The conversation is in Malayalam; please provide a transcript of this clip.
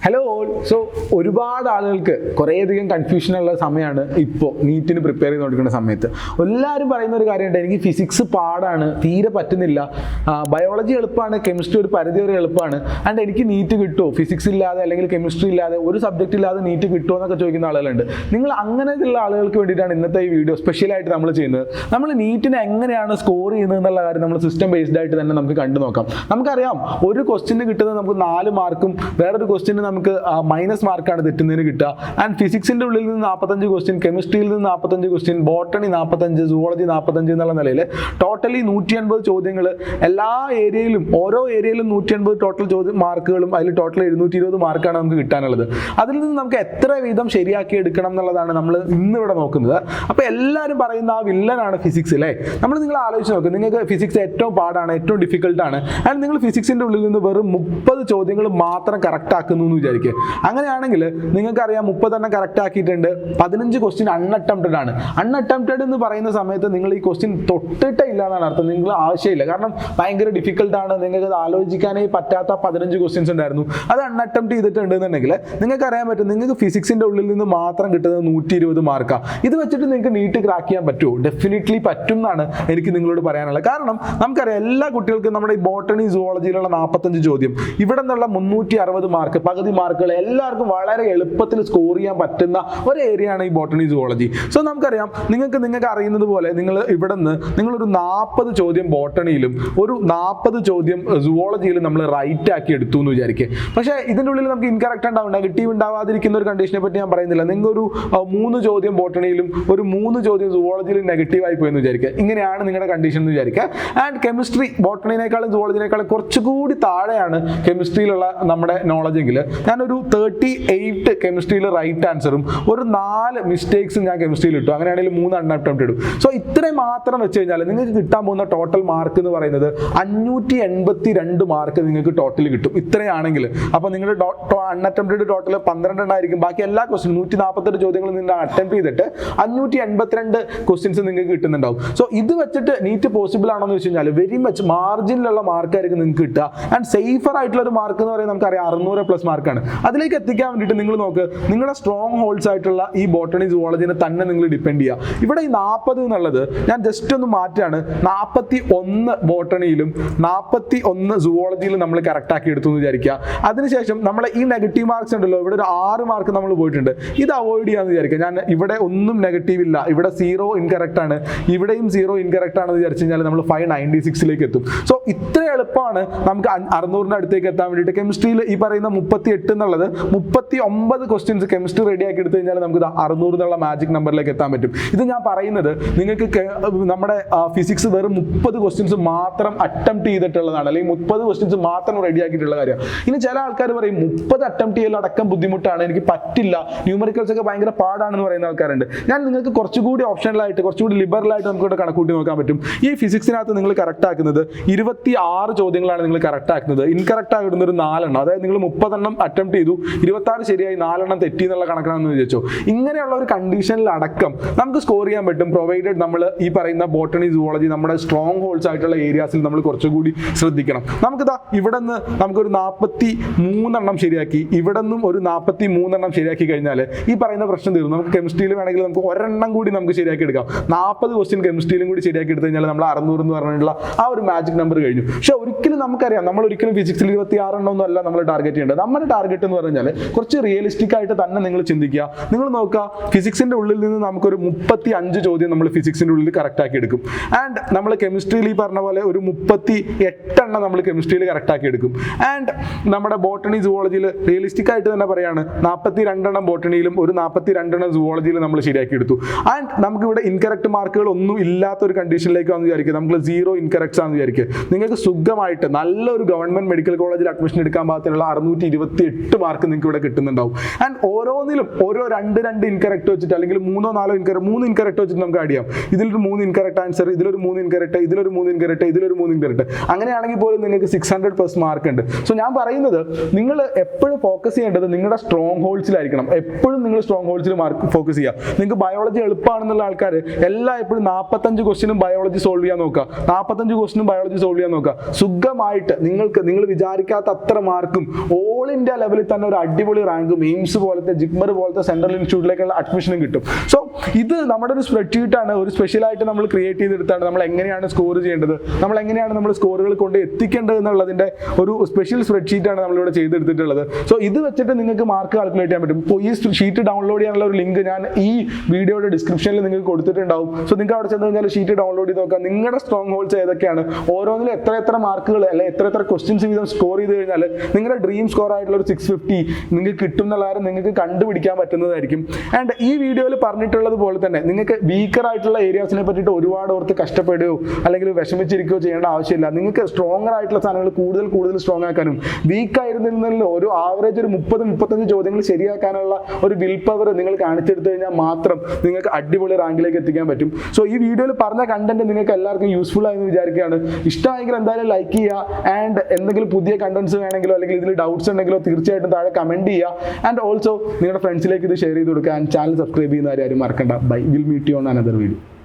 Hello all. സോ ഒരുപാട് ആളുകൾക്ക് കുറേയധികം കൺഫ്യൂഷനുള്ള സമയമാണ് ഇപ്പോൾ നീറ്റിന് പ്രിപ്പയർ ചെയ്തുകൊണ്ടിരിക്കുന്ന സമയത്ത്. എല്ലാവരും പറയുന്ന ഒരു കാര്യമുണ്ട്, എനിക്ക് ഫിസിക്സ് പാടാണ്, തീരെ പറ്റുന്നില്ല, ബയോളജി എളുപ്പമാണ്, കെമിസ്ട്രി ഒരു പരിധി വരെ എളുപ്പമാണ്, ആൻഡ് എനിക്ക് നീറ്റ് കിട്ടുമോ, ഫിസിക്സ് ഇല്ലാതെ അല്ലെങ്കിൽ കെമിസ്ട്രി ഇല്ലാതെ ഒരു സബ്ജക്റ്റ് ഇല്ലാതെ നീറ്റ് കിട്ടുമോ എന്നൊക്കെ ചോദിക്കുന്ന ആളുകളുണ്ട്. നിങ്ങൾ അങ്ങനെയുള്ള ആളുകൾക്ക് വേണ്ടിയിട്ടാണ് ഇന്നത്തെ ഈ വീഡിയോ സ്പെഷ്യലായിട്ട് നമ്മൾ ചെയ്യുന്നത്. നമ്മൾ നീറ്റിന് എങ്ങനെയാണ് സ്കോർ ചെയ്യുന്നത് എന്നുള്ള കാര്യം നമ്മൾ സിസ്റ്റം ബേസ്ഡ് ആയിട്ട് തന്നെ നമുക്ക് കണ്ടു നോക്കാം. നമുക്കറിയാം, ഒരു ക്വസ്റ്റിന് കിട്ടുന്നത് നമുക്ക് 4 മാർക്കും വേറൊരു ക്വസ്റ്റിന് നമുക്ക് -, മാർക്കാണ് തെറ്റുന്നതിന് കിട്ടുക. ആൻഡ് ഫിസിക്സിന്റെ ഉള്ളിൽ നിന്ന് 45 ക്വസ്റ്റ്യൻ, കെമിസ്ട്രിയിൽ നിന്ന് 45 ക്വസ്റ്റ്യൻ, ബോട്ടണി 45, സുവോളജി 45 എന്നുള്ള നിലയിൽ ടോട്ടലി 180 ചോദ്യങ്ങൾ എല്ലാ ഏരിയയിലും, ഓരോ ഏരിയയിലും 180 ടോട്ടൽ മാർക്കുകളും അതിൽ ടോട്ടൽ 720 മാർക്കാണ് നമുക്ക് കിട്ടാനുള്ളത്. അതിൽ നിന്ന് നമുക്ക് എത്ര വീതം ശരിയാക്കി എടുക്കണം എന്നുള്ളതാണ് നമ്മൾ ഇന്നിവിടെ നോക്കുന്നത്. അപ്പോൾ എല്ലാവരും പറയുന്ന ആ വില്ലനാണ് ഫിസിക്സ് അല്ലേ. നിങ്ങൾ ആലോചിച്ച് നോക്കുക, നിങ്ങൾക്ക് ഫിസിക്സ് ഏറ്റവും പാടാണ്, ഏറ്റവും ഡിഫിക്കൽട്ടാണ്, ആൻഡ് നിങ്ങൾ ഫിസിക്സിന്റെ ഉള്ളിൽ നിന്ന് വെറും 30 ചോദ്യങ്ങൾ മാത്രം കറക്റ്റ് ആക്കുന്നു എന്ന് വിചാരിക്കുക. അങ്ങനെയാണെങ്കിൽ നിങ്ങൾക്കറിയാം 30 എണ്ണം കറക്റ്റ് ആക്കിയിട്ടുണ്ട്, 15 ക്വസ്റ്റ്യൻ അൺഅറ്റംപ്റ്റഡ് ആണ്. അൺഅറ്റംപ്റ്റഡ് എന്ന് പറയുന്ന സമയത്ത് നിങ്ങൾ ഈ ക്വസ്റ്റ്യൻ തൊട്ടിട്ടേ ഇല്ല എന്നാണ് അർത്ഥം. നിങ്ങൾ ആവശ്യമില്ല, കാരണം ഭയങ്കര ഡിഫിക്കൽട്ടാണ്, നിങ്ങൾക്ക് അത് ആലോചിക്കാനേ പറ്റാത്ത 15 ക്വസ്റ്റ്യൻസ് ഉണ്ടായിരുന്നു. അത് അൺഅറ്റംപ്റ്റ് ചെയ്തിട്ടുണ്ടെന്നുണ്ടെങ്കിൽ നിങ്ങൾക്ക് അറിയാൻ പറ്റും, നിങ്ങൾക്ക് ഫിസിക്സിന്റെ ഉള്ളിൽ നിന്ന് മാത്രം കിട്ടുന്നത് 120 മാർക്കാണ്. ഇത് വെച്ചിട്ട് നിങ്ങൾക്ക് നീറ്റ് ക്രാക്ക് ചെയ്യാൻ പറ്റുമോ? ഡെഫിനറ്റ്ലി പറ്റും എന്നാണ് എനിക്ക് നിങ്ങളോട് പറയാനുള്ളത്. കാരണം നമുക്കറിയാം, എല്ലാ കുട്ടികൾക്കും നമ്മുടെ ഈ ബോട്ടണി സുവോളജിയിലുള്ള 45 ചോദ്യം, ഇവിടെ നിന്നുള്ള 360 മാർക്ക്, പകുതി മാർക്കുകൾ എല്ലാവർക്കും വളരെ എളുപ്പത്തിൽ സ്കോർ ചെയ്യാൻ പറ്റുന്ന ഒരു ഏരിയ ആണ് ഈ ബോട്ടണി സുവോളജി. സോ നമുക്കറിയാം, നിങ്ങൾക്ക് അറിയുന്നത് പോലെ നിങ്ങൾ ഇവിടെ നിന്ന് നിങ്ങളൊരു 40 ചോദ്യം ബോട്ടണിയിലും ഒരു 40 ചോദ്യം സുവോളജിയിലും നമ്മൾ റൈറ്റ് ആക്കി എടുത്തു എന്ന് വിചാരിക്കുക. പക്ഷേ ഇതിൻ്റെ ഉള്ളിൽ നമുക്ക് ഇൻകറക്റ്റ് ഉണ്ടാവും, നെഗറ്റീവ് ഉണ്ടാവാതിരിക്കുന്ന ഒരു കണ്ടീഷനെ പറ്റി ഞാൻ പറയുന്നില്ല. നിങ്ങൾക്കൊരു 3 ചോദ്യം ബോട്ടണിയിലും ഒരു 3 ചോദ്യം സുവോളജിയിലും നെഗറ്റീവ് ആയി പോയെന്ന് വിചാരിക്കുക. ഇങ്ങനെയാണ് നിങ്ങളുടെ കണ്ടീഷൻ എന്ന് വിചാരിക്കുക. ആൻഡ് കെമിസ്ട്രി ബോട്ടണിനേക്കാളും സുവോളജിനേക്കാളും കുറച്ചുകൂടി താഴെയാണ് കെമിസ്ട്രിയിലുള്ള നമ്മുടെ നോളജ് എങ്കിൽ ഞാനൊരു 38 കെമിസ്ട്രിയിൽ റൈറ്റ് ആൻസറും ഒരു 4 മിസ്റ്റേക്സും ഞാൻ കെമിസ്ട്രിയിൽ ഇട്ടു. അങ്ങനെയാണെങ്കിൽ 3 അൺഅറ്റംപ്റ്റഡ് ഇടും. സോ ഇത്രയും മാത്രം വെച്ച് കഴിഞ്ഞാൽ നിങ്ങൾക്ക് കിട്ടാൻ പോകുന്ന ടോട്ടൽ മാർക്ക് എന്ന് പറയുന്നത് 582 മാർക്ക് നിങ്ങൾക്ക് ടോട്ടൽ കിട്ടും. ഇത്രയാണെങ്കിൽ അപ്പോൾ നിങ്ങളുടെ അൺഅറ്റംപ്റ്റഡ് ടോട്ടൽ 12 എണ്ണമായിരിക്കും. ബാക്കി എല്ലാ ക്വസ്റ്റ്യൻ 148 ചോദ്യങ്ങളിൽ നിന്ന് അറ്റംപ്റ്റ് ചെയ്തിട്ട് 582 ക്വസ്റ്റ്യൻസ് നിങ്ങൾക്ക് കിട്ടുന്നുണ്ടാവും. സോ ഇത് വെച്ചിട്ട് നീറ്റ് പോസിബിൾ ആണോ എന്ന് വെച്ച് കഴിഞ്ഞാൽ വെരി മച്ച് മാർജിനിലുള്ള മാർക്കായിരിക്കും നിങ്ങൾക്ക് കിട്ടുക. ആൻഡ് സേഫർ ആയിട്ടുള്ള ഒരു മാർക്ക് എന്ന് പറയുന്നത് നമുക്കറിയാം 600+ മാർക്കാണ്. അതിലേക്ക് എത്തിക്കാൻ വേണ്ടിയിട്ട് നിങ്ങൾ നോക്ക്, നിങ്ങളുടെ സ്ട്രോങ് ഹോൾഡ്സ് ആയിട്ടുള്ള ഈ ബോട്ടണി സുവോളജിനെ തന്നെ നിങ്ങൾ ഡിപ്പെൻഡ് ചെയ്യുക. ഇവിടെ ഈ 40 എന്നുള്ളത് ഞാൻ ജസ്റ്റ് ഒന്ന് മാറ്റാണ്, 41 ബോട്ടണിയിലും 41 സുവോളജിയിലും നമ്മൾ കറക്റ്റ് ആക്കി എടുത്തു എന്ന് വിചാരിക്കുക. അതിനുശേഷം നമ്മളെ ഈ നെഗറ്റീവ് മാർക്സ് ഉണ്ടല്ലോ, ഇവിടെ ഒരു 6 മാർക്ക് നമ്മൾ പോയിട്ടുണ്ട്, ഇത് അവോയ്ഡ് ചെയ്യാന്ന് വിചാരിക്കുക. ഞാൻ ഇവിടെ ഒന്നും നെഗറ്റീവ് ഇല്ല, ഇവിടെ 0 ഇൻകറക്റ്റ് ആണ്, ഇവിടെയും 0 ഇൻകറക്റ്റ് ആണെന്ന് വിചാരിച്ചു കഴിഞ്ഞാൽ നമ്മൾ 596 എത്തും. സോ ഇത്ര എളുപ്പമാണ് നമുക്ക് 600 അടുത്തേക്ക് എത്താൻ വേണ്ടിയിട്ട്. കെമിസ്ട്രിയിൽ ഈ പറയുന്ന 38 എന്നുള്ളത് 39 ക്വസ്റ്റ്യൻസ് കെമിസ്ട്രി റെഡി ആക്കി എടുത്തു കഴിഞ്ഞാൽ നമുക്ക് 600 എന്നുള്ള മാജിക് നമ്പറിലേക്ക് എത്താൻ പറ്റും. ഇത് ഞാൻ പറയുന്നത് നിങ്ങൾക്ക് നമ്മുടെ ഫിസിക്സ് വെറും 30 ക്വസ്റ്റ്യൻസ് മാത്രം അറ്റംപ്റ്റ് ചെയ്തിട്ടുള്ളതാണ്, അല്ലെങ്കിൽ 30 ക്വസ്റ്റ്യൻസ് മാത്രം റെഡി ആക്കിയിട്ടുള്ള കാര്യമാണ്. ഇനി ചില ആൾക്കാർ പറയും 30 അറ്റംപ്റ്റ് ചെയ്യൽ അടക്കം ബുദ്ധിമുട്ടാണ്, എനിക്ക് പറ്റില്ല, ന്യൂമറിക്കൽസ് ഒക്കെ ഭയങ്കര പാടാണെന്ന് പറയുന്ന ആൾക്കാരുണ്ട്. ഞാൻ നിങ്ങൾക്ക് കുറച്ചുകൂടി ഓപ്ഷണലായിട്ട്, കുറച്ചുകൂടി ലിബറലായിട്ട് നമുക്ക് ഇവിടെ കണക്കൂട്ടി നോക്കാൻ പറ്റും. ഈ ഫിസിക്സിനകത്ത് നിങ്ങൾ കറക്റ്റ് ആക്കുന്നത് 26 ചോദ്യങ്ങളാണ് നിങ്ങൾ കറക്റ്റ് ആക്കുന്നത്. ഇൻകറക്റ്റ് ആയിടുന്ന ഒരു 4 എണ്ണം, അതായത് നിങ്ങൾ 30 എണ്ണം അറ്റംപ്റ്റ് ചെയ്തു, 26 ശരിയായി, 4 എണ്ണം തെറ്റി എന്നുള്ള കണക്കാണെന്ന് വിചാരിച്ചോ. ഇങ്ങനെയുള്ള ഒരു കണ്ടീഷനിൽ അടക്കം നമുക്ക് സ്കോർ ചെയ്യാൻ പറ്റും, പ്രൊവൈഡഡ് നമ്മൾ ഈ പറയുന്ന ബോട്ടണി സുവോളജി നമ്മുടെ സ്ട്രോങ് ഹോൾഡ്സ് ആയിട്ടുള്ള ഏരിയാസിൽ നമ്മൾ കുറച്ചുകൂടി ശ്രദ്ധിക്കണം. നമുക്കിതാ ഇവിടെ നിന്ന് നമുക്കൊരു 43 എണ്ണം ശരിയാക്കി, ഇവിടെ നിന്നും ഒരു 43 എണ്ണം ശരിയാക്കി കഴിഞ്ഞാൽ ഈ പറയുന്ന പ്രശ്നം തീർന്നു. നമുക്ക് കെമിസ്ട്രിയിൽ വേണമെങ്കിൽ നമുക്ക് ഒരെണ്ണം കൂടി നമുക്ക് ശരിയാക്കി എടുക്കാം. 40 ക്വസ്റ്റ്യൻ കെമിസ്ട്രിയിലും കൂടി ശരിയാക്കി എടുത്തു കഴിഞ്ഞാൽ നമ്മൾ 600 എന്ന് പറഞ്ഞിട്ടുള്ള ആ ഒരു മാജിക് നമ്പർ കഴിഞ്ഞു. പക്ഷെ ഒരിക്കലും നമുക്കറിയാം, നമ്മൾ ഒരിക്കലും ഫിസിക്സിൽ 26 എണ്ണം ഒന്നും അല്ല നമ്മൾ ടാർഗറ്റ് ചെയ്യേണ്ടത്. നമ്മുടെ ടാർഗറ്റ് എന്ന് പറഞ്ഞാൽ കുറച്ച് റിയലിസ്റ്റിക് ആയിട്ട് തന്നെ നിങ്ങൾ ചിന്തിക്കുക. നിങ്ങൾ നോക്കുക, ഫിസിക്സിന്റെ ഉള്ളിൽ നിന്ന് നമുക്കൊരു 35 ചോദ്യം നമ്മൾ ഫിസിക്സിന്റെ ഉള്ളിൽ കറക്റ്റ് ആക്കി എടുക്കും. ആൻഡ് നമ്മൾ കെമിസ്ട്രിയിൽ ഈ പറഞ്ഞ പോലെ ഒരു 38 എണ്ണം നമ്മൾ കെമിസ്ട്രിയിൽ കറക്റ്റ് ആക്കി എടുക്കും. ആൻഡ് നമ്മുടെ ബോട്ടണി സുവോളജിയിൽ റിയലിസ്റ്റിക് ആയിട്ട് തന്നെ പറയാണ് 42 എണ്ണം ബോട്ടണിയിലും ഒരു 42 എണ്ണം സുവോളജിയിലും നമ്മൾ ശരിയാക്കി എടുത്തു. ആൻഡ് നമുക്ക് ഇവിടെ ഇൻകറക്റ്റ് മാർക്കുകൾ ഒന്നും ഇല്ലാത്ത ഒരു കണ്ടീഷനിലേക്ക് വന്ന് വിചാരിക്കുക, നമുക്ക് 0 ഇൻകറക്ട്സ് ആണെന്ന് വിചാരിക്കുക. നിങ്ങൾക്ക് സുഖമായിട്ട് നല്ലൊരു ഗവൺമെന്റ് മെഡിക്കൽ കോളേജിൽ അഡ്മിഷൻ എടുക്കാൻ പാകത്തിനുള്ള 628 മാർക്ക് നിങ്ങൾക്ക് ഇവിടെ കിട്ടുന്നുണ്ടാവും. ആൻഡ് ഓരോന്നിലും ഓരോ 2 ഇൻകറക്റ്റ് വെച്ചിട്ട്, അല്ലെങ്കിൽ 3 ഇൻകറക്റ്റ് വെച്ചിട്ട് നമുക്ക് ആഡ് ചെയ്യാം. ഇതിലൊരു 3 ഇൻകറക്റ്റ് ആൻസർ, ഇതിലൊരു 3 ഇൻകറക്റ്റ്, ഇതിലൊരു 3 ഇൻകറക്റ്റ്, ഇതിലൊരു 3 ഇൻകറക്റ്റ്. അങ്ങനെയാണെങ്കിൽ പോലും നിങ്ങൾക്ക് 600+ മാർക്ക് ഉണ്ട്. സോ ഞാൻ പറയുന്നത്, നിങ്ങൾ എപ്പോഴും ഫോക്കസ് ചെയ്യേണ്ടത് നിങ്ങളുടെ സ്ട്രോങ് ഹോൾസിലായിരിക്കണം. എപ്പോഴും നിങ്ങൾ സ്ട്രോങ് ഹോൾസിൽ മാർക്ക് ഫോക്കസ് ചെയ്യുക. നിങ്ങൾക്ക് ബയോളജി എളുപ്പമാണെന്നുള്ള ആൾക്കാർ എപ്പോഴും 45 ക്വസ്റ്റ്യനും ബയോളജി സോൾവ് ചെയ്യാൻ നോക്കുക, 45 ക്വസ്റ്റ്യനും ബയോളജി സോൾവ് ചെയ്യാൻ നോക്കുക. സുഖമായിട്ട് നിങ്ങൾ വിചാരിക്കാത്ത അത്ര മാർക്കും ഓൾ ഇന്ത്യ ഇന്ത്യ ലെവലിൽ തന്നെ ഒരു അടിപൊളി റാങ്കും എയിംസ് പോലത്തെ ജിഗ്മർ പോലത്തെ സെൻട്രൽ ഇൻസ്റ്റിറ്റ്യൂട്ടിലേക്കുള്ള അഡ്മിഷനും കിട്ടും. സോ ഇത് നമ്മുടെ ഒരു സ്പ്രെഡ്ഷീറ്റാണ്, ഒരു സ്പെഷ്യലായിട്ട് നമ്മൾ ക്രിയേറ്റ് ചെയ്തെടുത്താണ് നമ്മൾ എങ്ങനെയാണ് സ്കോർ ചെയ്യേണ്ടത്, നമ്മൾ എങ്ങനെയാണ് നമ്മൾ സ്കോറുകൾ കൊണ്ട് എത്തിക്കേണ്ടത് എന്നുള്ളതിൻ്റെ ഒരു സ്പെഷ്യൽ സ്പ്രെഡ്ഷീറ്റാണ് നമ്മളിവിടെ ചെയ്തെടുത്തിട്ടുള്ളത്. സോ ഇത് വെച്ചിട്ട് നിങ്ങൾക്ക് മാർക്ക് കാൽക്കുലേറ്റ് ചെയ്യാൻ പറ്റും. ഇപ്പോൾ ഈ ഷീറ്റ് ഡൗൺലോഡ് ചെയ്യാനുള്ള ഒരു ലിങ്ക് ഞാൻ ഈ വീഡിയോയുടെ ഡിസ്ക്രിപ്ഷനിൽ നിങ്ങൾക്ക് കൊടുത്തിട്ടുണ്ടാവും. സോ നിങ്ങൾക്ക് അവിടെ ചെന്ന് കഴിഞ്ഞാൽ ഷീറ്റ് ഡൗൺലോഡ് ചെയ്ത് നോക്കാം. നിങ്ങളുടെ സ്ട്രോങ് ഹോൾസ് ഏതൊക്കെയാണ്, ഓരോന്നിലും എത്ര മാർക്കുകൾ അല്ലെങ്കിൽ എത്ര ക്വസ്റ്റ്യൻസ് വീതം സ്കോർ ചെയ്ത് കഴിഞ്ഞാൽ നിങ്ങളുടെ ഡ്രീം സ്കോർ ആയിട്ടുള്ള ഒരു 650 നിങ്ങൾക്ക് കിട്ടും എന്നുള്ള കാര്യം നിങ്ങൾക്ക് കണ്ടുപിടിക്കാൻ പറ്റുന്നതായിരിക്കും. ആൻഡ് ഈ വീഡിയോയിൽ പറഞ്ഞിട്ടുള്ളത് പോലെ തന്നെ നിങ്ങൾക്ക് വീക്കർ ആയിട്ടുള്ള ഏരിയാസിനെ പറ്റിയിട്ട് ഒരുപാട് ഓർത്ത് കഷ്ടപ്പെടുകയോ അല്ലെങ്കിൽ വിഷമിച്ചിരിക്കുകയോ ചെയ്യേണ്ട ആവശ്യമില്ല. നിങ്ങൾക്ക് സ്ട്രോങ്ങർ ആയിട്ടുള്ള സാധനങ്ങൾ കൂടുതൽ സ്ട്രോങ് ആക്കാനും വീക്ക് ആയിരുന്നതിൽ ഒരു ആവറേജ് ഒരു 30-35 ചോദ്യങ്ങൾ ശരിയാക്കാനുള്ള ഒരു വിൽ പവർ നിങ്ങൾ കാണിച്ചെടുത്തു കഴിഞ്ഞാൽ മാത്രം നിങ്ങൾക്ക് അടിപൊളി റാങ്കിലേക്ക് എത്തിക്കാൻ പറ്റും. സോ ഈ വീഡിയോയിൽ പറഞ്ഞ കണ്ടന്റ് നിങ്ങൾക്ക് എല്ലാവർക്കും യൂസ്ഫുൾ ആയെന്ന് വിചാരിക്കുകയാണ്. ഇഷ്ടമായെങ്കിൽ എന്തായാലും ലൈക്ക് ചെയ്യുക. ആൻഡ് എന്തെങ്കിലും പുതിയ കണ്ടന്റ്സ് വേണമെങ്കിലോ അല്ലെങ്കിൽ ഇതിൽ ഡൗട്ട്സ് ഉണ്ടെങ്കിലോ തീർച്ചയായിട്ടും താഴെ കമന്റ് ചെയ്യുക. ആൻഡ് ഓൾസോ നിങ്ങളുടെ ഫ്രണ്ട്സിലേക്ക് ഇത് ഷെയർ ചെയ്ത് കൊടുക്കുക. ആൻഡ് ചാനൽ സബ്സ്ക്രൈബ് ചെയ്യുന്ന ആരും മറക്കണ്ട. Bye, will meet you on another video.